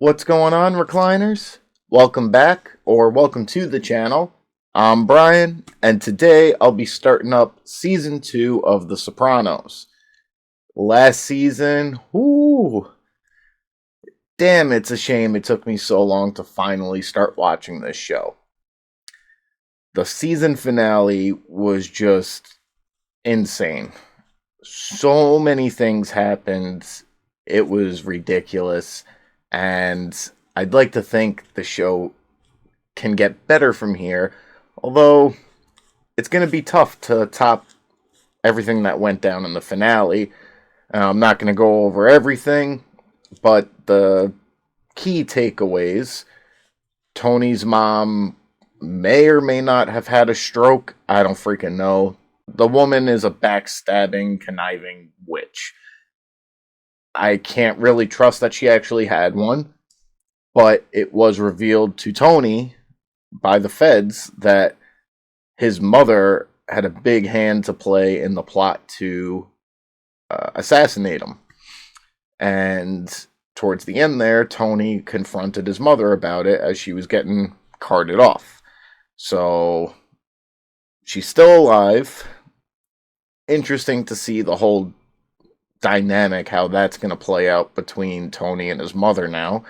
What's going on, recliners? Welcome back, or welcome to the channel. I'm Brian, and today I'll be starting up Season 2 of The Sopranos. Last season, damn, it's a shame it took me so long to finally start watching this show. The season finale was just insane. So many things happened, it was ridiculous. And I'd like to think the show can get better from here, although it's going to be tough to top everything that went down in the finale. I'm not going to go over everything, but the key takeaways: Tony's mom may or may not have had a stroke. I don't freaking know. The woman is a backstabbing, conniving witch. I can't really trust that she actually had one, but it was revealed to Tony by the feds that his mother had a big hand to play in the plot to assassinate him. And towards the end there, Tony confronted his mother about it as she was getting carted off. So she's still alive. Interesting to see the whole dynamic, how that's going to play out between Tony and his mother now.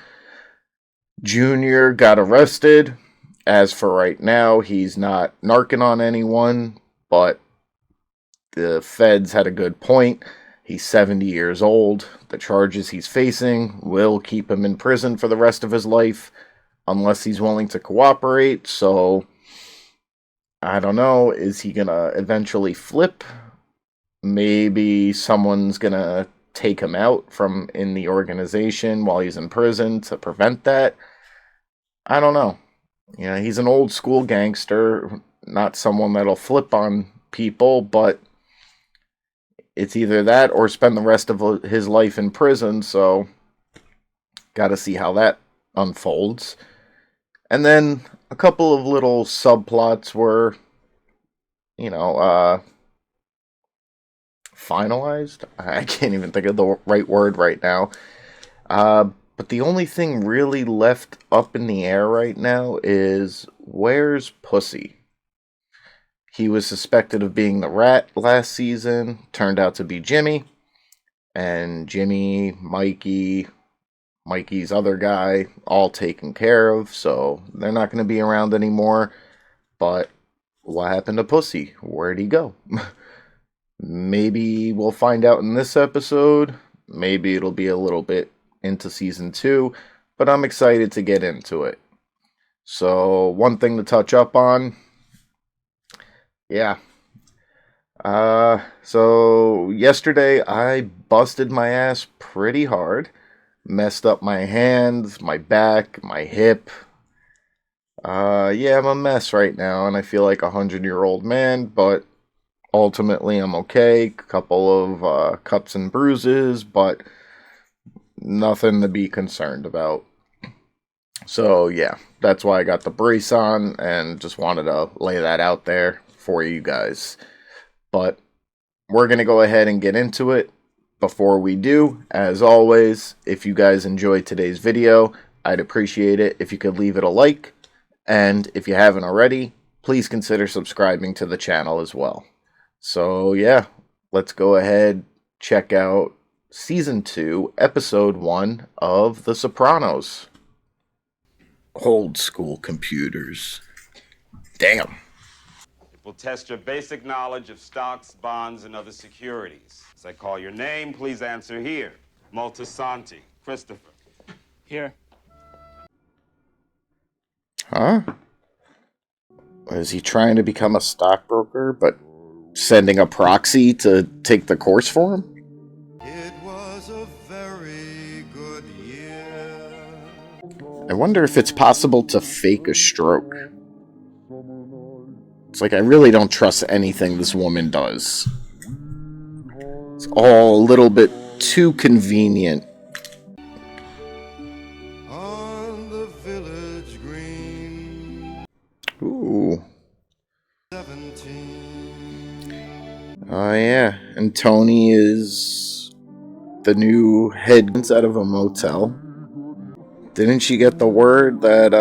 Junior got arrested. As for right now, he's not narking on anyone, but the feds had a good point. He's 70 years old. The charges he's facing will keep him in prison for the rest of his life unless he's willing to cooperate. So I don't know, is he going to eventually flip? Maybe someone's going to take him out from in the organization while he's in prison to prevent that. I don't know. Yeah, he's an old school gangster, not someone that'll flip on people, but it's either that or spend the rest of his life in prison, so got to see how that unfolds. And then a couple of little subplots were, finalized. I can't even think of the right word right now. But the only thing really left up in the air right now is, where's Pussy? He was suspected of being the rat last season, turned out to be Jimmy. And Jimmy, Mikey's other guy, all taken care of, so they're not going to be around anymore. But what happened to Pussy? Where'd he go? Maybe we'll find out in this episode. Maybe it'll be a little bit into season 2, but I'm excited to get into it. So, one thing to touch up on. Yeah. So yesterday I busted my ass pretty hard. Messed up my hands, my back, my hip. Yeah, I'm a mess right now, and I feel like a 100-year-old man, but ultimately I'm okay. Couple of cuts and bruises, but nothing to be concerned about. So yeah, that's why I got the brace on and just wanted to lay that out there for you guys. But we're going to go ahead and get into it. Before we do, as always, if you guys enjoyed today's video, I'd appreciate it if you could leave it a like. And if you haven't already, please consider subscribing to the channel as well. So yeah, let's go ahead, check out Season 2, Episode 1 of The Sopranos. Old school computers. Damn. It will test your basic knowledge of stocks, bonds, and other securities. As I call your name, please answer here. Moltisanti. Christopher. Here. Huh? Is he trying to become a stockbroker, but sending a proxy to take the course for him? It was a very good year. I wonder if it's possible to fake a stroke. It's like I really don't trust anything this woman does. It's all a little bit too convenient. On the village green. Ooh. 17. Oh yeah, and Tony is the new head out of a motel. Didn't she get the word that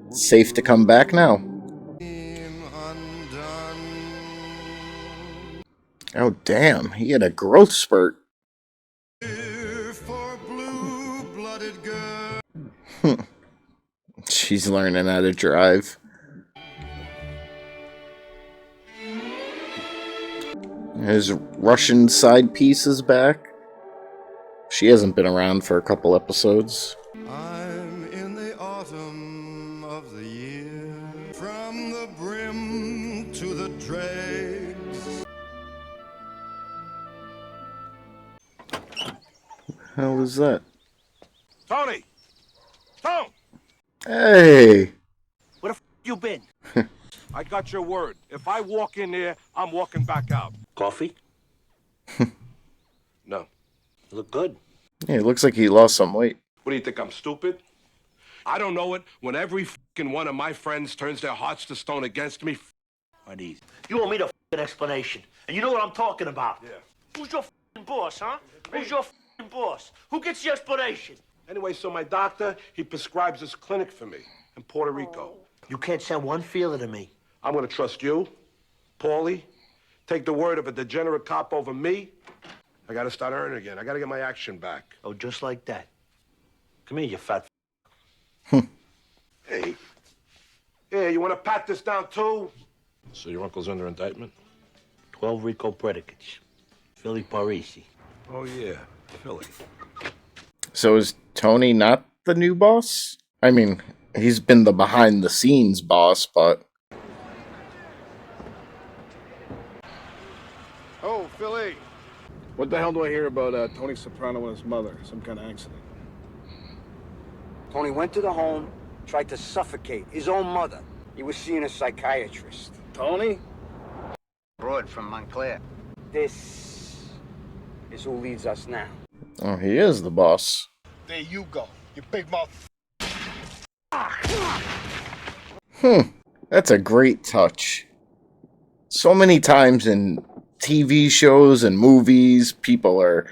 it's safe to come back now? Oh, damn. He had a growth spurt. For blue-blooded girl. She's learning how to drive. His Russian side piece is back. She hasn't been around for a couple episodes. I'm in the autumn of the year. From the brim to the dregs. How was that? Tony! Tone! Hey! Where the you been? I got your word. If I walk in there, I'm walking back out. Coffee? No. You look good. Yeah, it looks like he lost some weight. What do you think, I'm stupid? I don't know it when every fucking one of my friends turns their hearts to stone against me. Are these? You want me to explanation. And you know what I'm talking about. Yeah. Who's your boss, huh? Who's your boss? Who gets the explanation? Anyway, so my doctor, he prescribes this clinic for me in Puerto Rico. You can't send one feeler to me. I'm gonna trust you, Paulie, take the word of a degenerate cop over me. I gotta start earning again. I gotta get my action back. Oh, just like that. Come here, you fat Hey. Yeah, you wanna pat this down too? So your uncle's under indictment? 12 RICO predicates. Philly Parisi. Oh, yeah, Philly. So is Tony not the new boss? I mean, he's been the behind-the-scenes boss, but... Oh, Philly. What the hell do I hear about Tony Soprano and his mother? Some kind of accident. Tony went to the home, tried to suffocate his own mother. He was seeing a psychiatrist. Tony? Broad from Montclair. This is who leads us now. Oh, he is the boss. There you go, you big mouth. That's a great touch. So many times in TV shows and movies, people are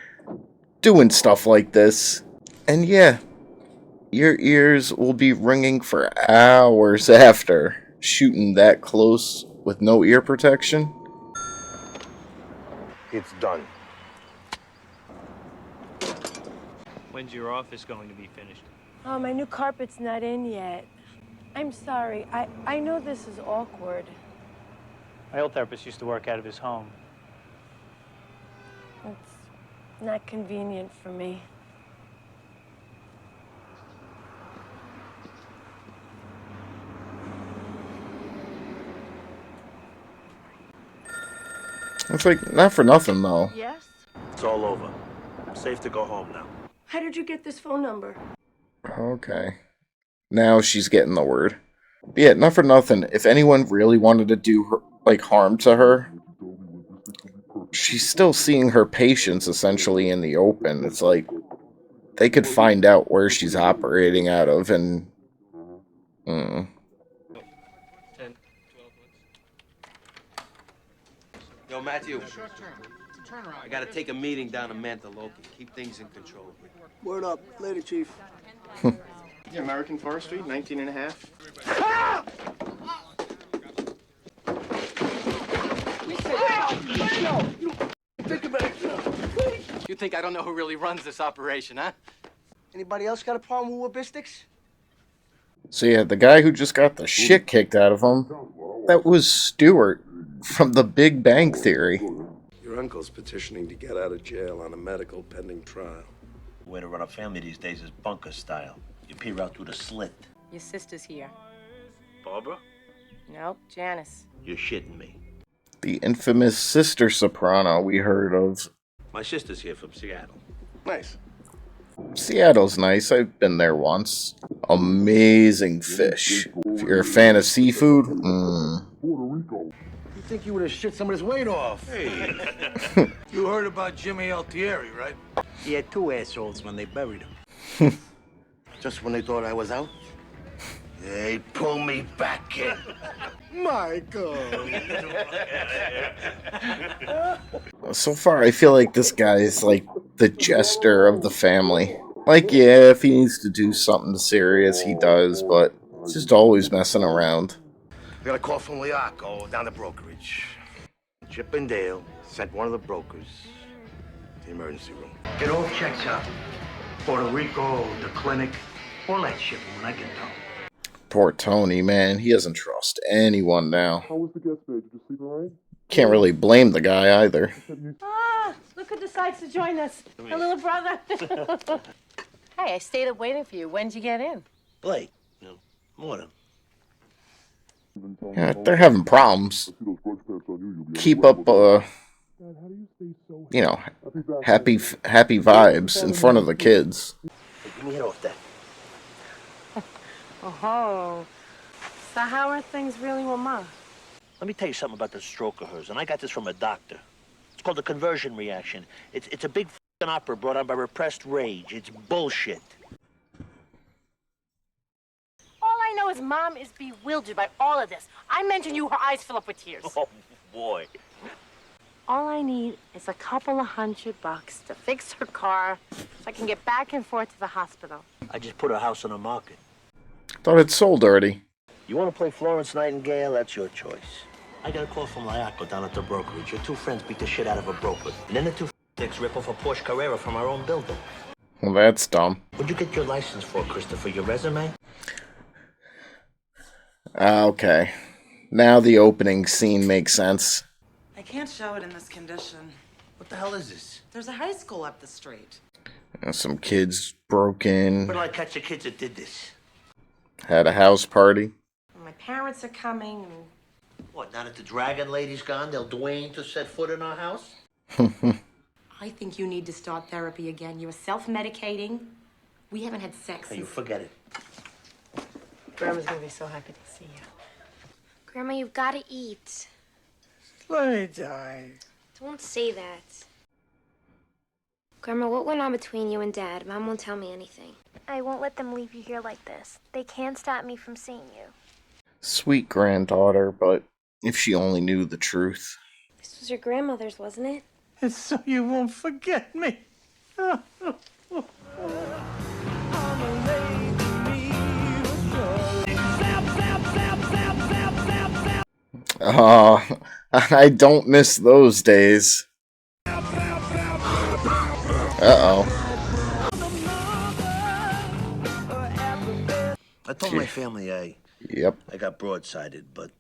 doing stuff like this. And yeah, your ears will be ringing for hours after shooting that close with no ear protection. It's done. When's your office going to be finished? Oh, my new carpet's not in yet. I'm sorry. I know this is awkward. My old therapist used to work out of his home. It's not convenient for me. It's like, not for nothing though. Yes? It's all over. Safe to go home now. How did you get this phone number? Okay. Now she's getting the word. But yeah, not for nothing. If anyone really wanted to do her, like, harm to her, she's still seeing her patients essentially in the open. It's like they could find out where she's operating out of, and 10, 12 Yo, Matthew. I gotta take a meeting down in Mantalope. Keep things in control. Word up. Later, Chief. Yeah, American Forestry, 19 and a half. You think I don't know who really runs this operation, huh? Anybody else got a problem with Wabistics? so yeah, the guy who just got the shit kicked out of him, that was Stewart from The Big Bang Theory. Your uncle's petitioning to get out of jail on a medical pending trial. The way to run a family these days is bunker style. You peer out through the slit. Your sister's here. Barbara? Nope, Janice. You're shitting me. The infamous Sister Soprano we heard of. My sister's here from Seattle. Nice. Seattle's nice. I've been there once. Amazing fish. If you're a fan of seafood, You think you would have shit some of this weight off? Hey. You heard about Jimmy Altieri, right? He had two assholes when they buried him. Just when they thought I was out? They pull me back in. Michael! So far, I feel like this guy is like the jester of the family. Like, yeah, if he needs to do something serious, he does, but he's just always messing around. I got a call from Liaco down the brokerage. Chip and Dale sent one of the brokers to the emergency room. It all checks out. Puerto Rico, the clinic, all that shit when I get down. Poor Tony, man. He doesn't trust anyone now. How was the guest bed? Did you sleep all right? Can't really blame the guy either. Ah, look who decides to join us. My little brother. Hey, I stayed up waiting for you. When'd you get in? Blake, morning. Yeah, they're having problems. Keep up, happy vibes in front of the kids. Let me hit off that. Oh. So how are things really with Ma? Let me tell you something about this stroke of hers, and I got this from a doctor. It's called the conversion reaction. It's a big f***ing opera brought on by repressed rage. It's bullshit. All I know is Mom is bewildered by all of this. I mention you, her eyes fill up with tears. Oh, boy. All I need is a couple of $100 to fix her car so I can get back and forth to the hospital. I just put her house on the market. Thought it sold already. You want to play Florence Nightingale? That's your choice. I got a call from Liaco down at the brokerage. Your two friends beat the shit out of a broker. And then the two dicks rip off a Porsche Carrera from our own building. Well, that's dumb. What'd you get your license for, Christopher? Your resume? Okay. Now the opening scene makes sense. I can't show it in this condition. What the hell is this? There's a high school up the street. Some kids broke in. Where did I catch the kids that did this? Had a house party. My parents are coming. What, now that the dragon lady's gone, they'll Dwayne to set foot in our house? I think you need to start therapy again. You're self-medicating. We haven't had sex Hey, you since... forget it. Grandma's gonna be so happy to see you. Grandma, you've got to eat. Let me die. Don't say that. Grandma, what went on between you and Dad? Mom won't tell me anything. I won't let them leave you here like this. They can't stop me from seeing you. Sweet granddaughter, but if she only knew the truth. This was your grandmother's, wasn't it? It's so you won't forget me. I don't miss those days. Uh-oh. I told my family I got broadsided, but,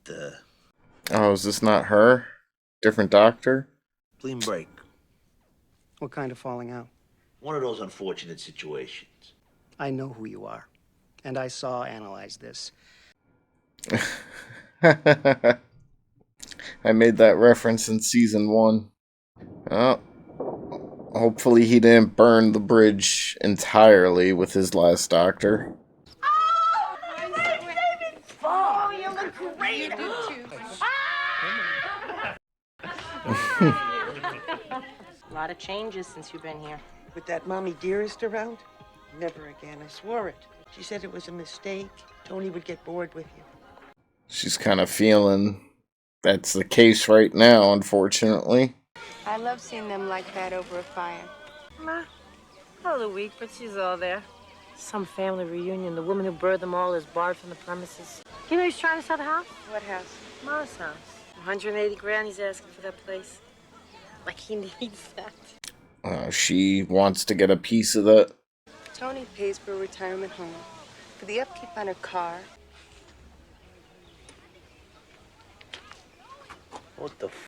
Oh, is this not her? Different doctor? clean break. What kind of falling out? One of those unfortunate situations. I know who you are. And I saw Analyze This. I made that reference in season 1. Oh. Hopefully he didn't burn the bridge entirely with his last doctor. Oh, you look great. You do too. A lot of changes since you've been here. With that mommy dearest around? Never again, I swore it. She said it was a mistake. Tony would get bored with you. She's kind of feeling that's the case right now, unfortunately. I love seeing them like that over a fire. Ma, all the week, but she's all there. Some family reunion. The woman who birthed them all is barred from the premises. You know he's trying to sell the house? What house? Ma's house. 180 grand he's asking for that place. Like he needs that. She wants to get a piece of that. Tony pays for a retirement home, for the upkeep on her car. What the f?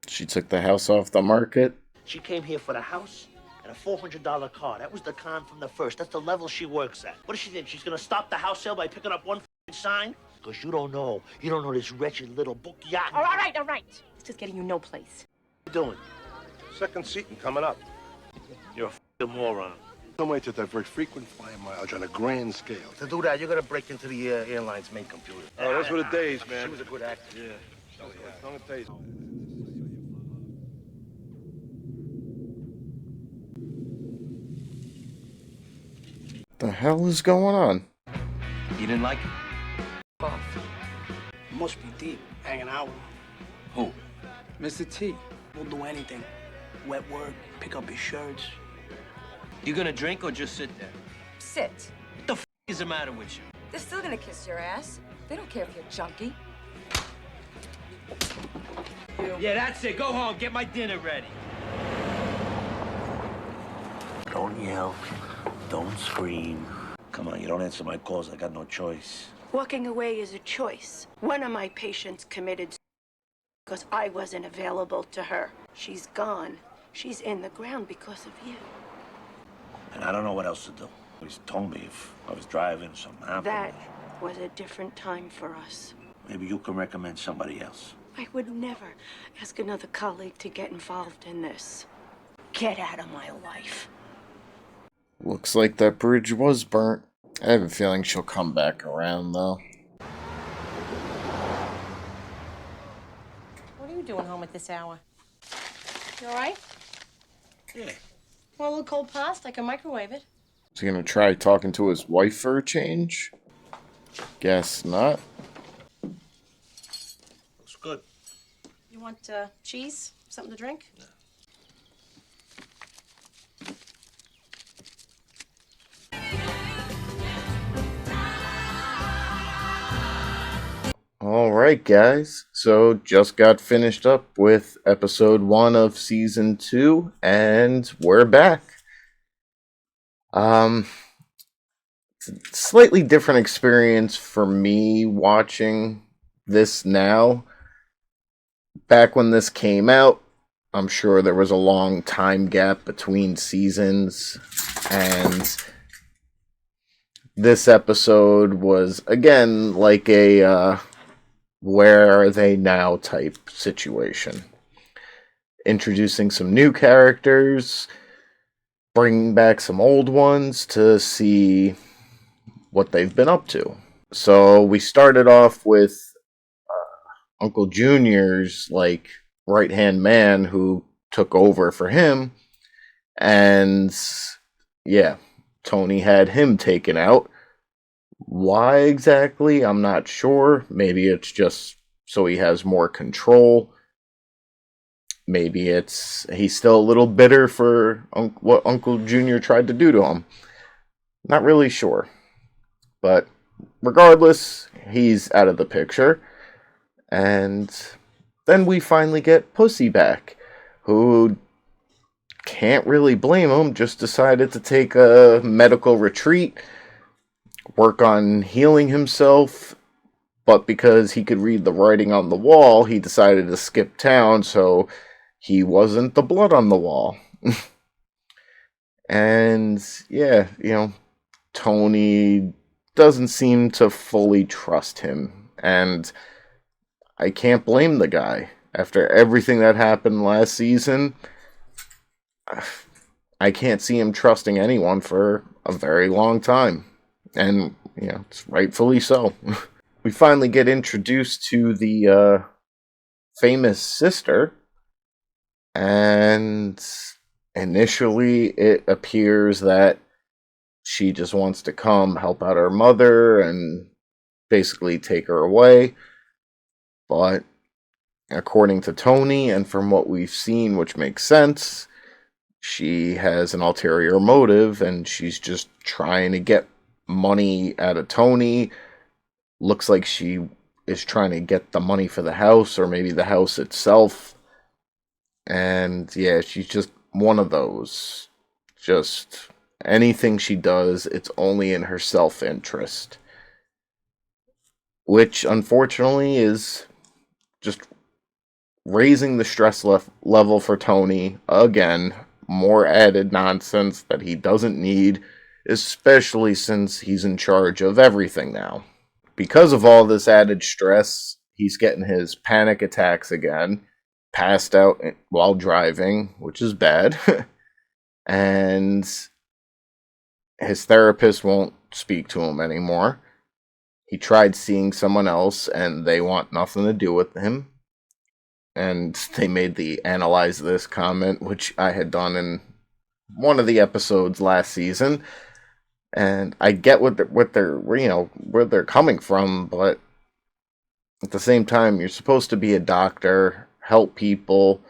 She took the house off the market. She came here for the house and a $400 car. That was the con from the first. That's the level she works at. What does she think? She's gonna stop the house sale by picking up one f***ing sign? Because you don't know. You don't know this wretched little book yacht. All right, all right. It's just getting you no place. What are you doing? Second seating coming up. You're a f***ing moron. Some way to divert frequent flyer mileage on a grand scale. To do that, you're gonna break into the airline's main computer. Oh, those were the days, man. She was a good actor. Yeah. Don't it taste? The hell is going on? You didn't like it? Must be deep, hanging out with him. Who? Mr. T. We'll do anything. Wet work, pick up his shirts. You gonna drink or just sit there? Sit. What the f is the matter with you? They're still gonna kiss your ass. They don't care if you're junkie. Yeah, that's it. Go home. Get my dinner ready. Don't yell. Don't scream. Come on, you don't answer my calls. I got no choice. Walking away is a choice. One of my patients committed because I wasn't available to her. She's gone. She's in the ground because of you. And I don't know what else to do. He's told me if I was driving, something happened. That was a different time for us. Maybe you can recommend somebody else. I would never ask another colleague to get involved in this. Get out of my life. Looks like that bridge was burnt. I have a feeling she'll come back around, though. What are you doing home at this hour? You all right? Yeah. Want a little cold pasta? I can microwave it. Is he gonna try talking to his wife for a change? Guess not. Looks good. You want cheese? Something to drink? Yeah. Alright, guys. So, just got finished up with episode 1 of season 2, and we're back. It's a slightly different experience for me watching this now. Back when this came out, I'm sure there was a long time gap between seasons, and this episode was, again, like a where are they now type situation. Introducing some new characters, bringing back some old ones to see what they've been up to. So we started off with Uncle Junior's like right-hand man who took over for him, and yeah, Tony had him taken out. Why exactly? I'm not sure. Maybe it's just so he has more control. Maybe it's he's still a little bitter for what Uncle Junior tried to do to him. Not really sure. But regardless, he's out of the picture. And then we finally get Pussy back, who can't really blame him, just decided to take a medical retreat, work on healing himself, but because he could read the writing on the wall, he decided to skip town, so he wasn't the blood on the wall. And yeah, Tony doesn't seem to fully trust him, and I can't blame the guy. After everything that happened last season, I can't see him trusting anyone for a very long time. And, it's rightfully so. We finally get introduced to the famous sister, and initially it appears that she just wants to come help out her mother and basically take her away. But according to Tony, and from what we've seen, which makes sense, she has an ulterior motive, and she's just trying to get money out of Tony. Looks like she is trying to get the money for the house, or maybe the house itself. And yeah, she's just one of those. Just anything she does, it's only in her self-interest. Which, unfortunately, is just raising the stress level for Tony again. More added nonsense that he doesn't need, especially since he's in charge of everything now. Because of all this added stress, he's getting his panic attacks again, passed out while driving, which is bad. And his therapist won't speak to him anymore. He tried seeing someone else, and they want nothing to do with him. And they made the analyze this comment, which I had done in one of the episodes last season. And I get what they're where they're coming from, but at the same time, you're supposed to be a doctor, help people.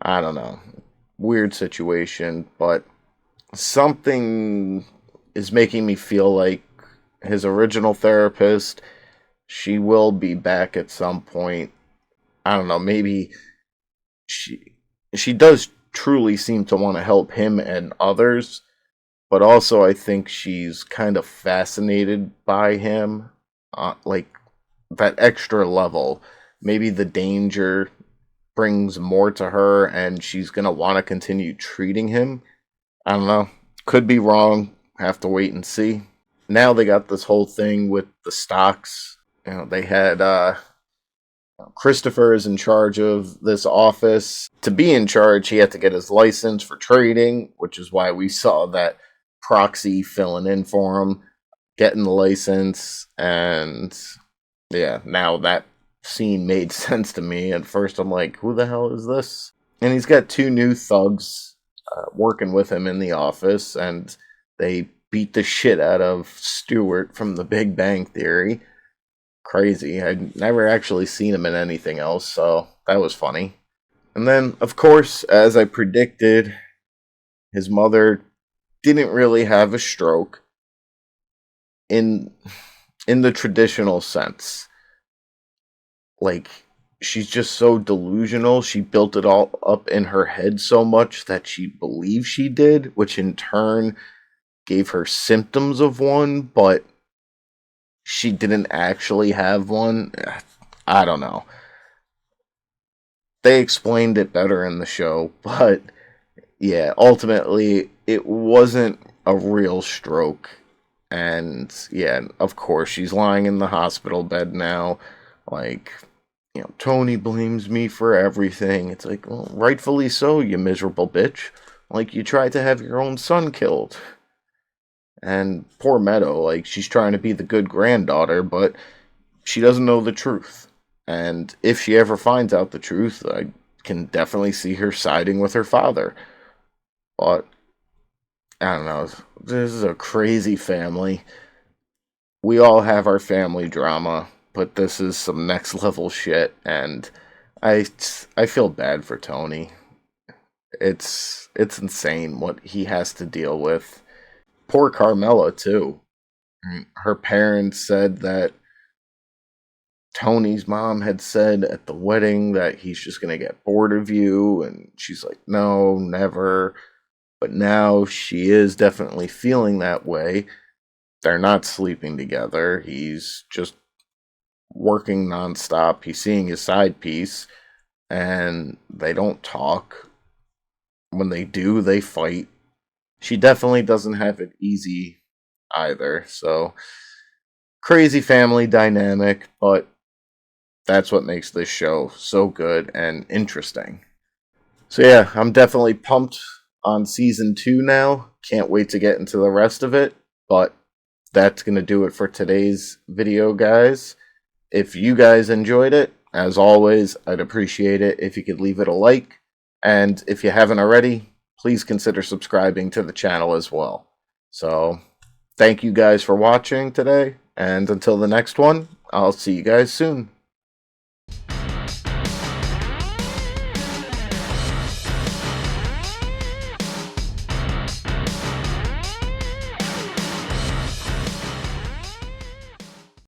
I don't know. Weird situation, but something is making me feel like his original therapist, she will be back at some point. I don't know, maybe she does truly seem to want to help him and others, but also I think she's kind of fascinated by him, like that extra level. Maybe the danger brings more to her and she's going to want to continue treating him. I don't know. Could be wrong. Have to wait and see. Now they got this whole thing with the stocks. You know, they had Christopher is in charge of this office. To be in charge, he had to get his license for trading, which is why we saw that proxy filling in for him, getting the license, and yeah, now that scene made sense to me. At first, I'm like, who the hell is this? And he's got two new thugs working with him in the office, and they beat the shit out of Stewart from The Big Bang Theory. Crazy. I'd never actually seen him in anything else, so that was funny. And then, of course, as I predicted, his mother didn't really have a stroke in the traditional sense. Like, she's just so delusional. She built it all up in her head so much that she believes she did, which in turn gave her symptoms of one, but she didn't actually have one. I don't know. They explained it better in the show, but yeah, ultimately it wasn't a real stroke. And yeah, of course, she's lying in the hospital bed now. Like, you know, Tony blames me for everything. It's like, well, rightfully so, you miserable bitch. Like, you tried to have your own son killed. And poor Meadow, like, she's trying to be the good granddaughter, but she doesn't know the truth. And if she ever finds out the truth, I can definitely see her siding with her father. But, I don't know, this is a crazy family. We all have our family drama, but this is some next level shit, and I feel bad for Tony. It's insane what he has to deal with. Poor Carmela, too. Her parents said that Tony's mom had said at the wedding that he's just going to get bored of you, and she's like, no, never. But now she is definitely feeling that way. They're not sleeping together. He's just working nonstop. He's seeing his side piece, and they don't talk. When they do, they fight. She definitely doesn't have it easy either. So, crazy family dynamic, but that's what makes this show so good and interesting. So yeah, I'm definitely pumped on season 2 now. Can't wait to get into the rest of it, but that's going to do it for today's video, guys. If you guys enjoyed it, as always, I'd appreciate it if you could leave it a like, and if you haven't already, please consider subscribing to the channel as well. So, thank you guys for watching today, and until the next one, I'll see you guys soon.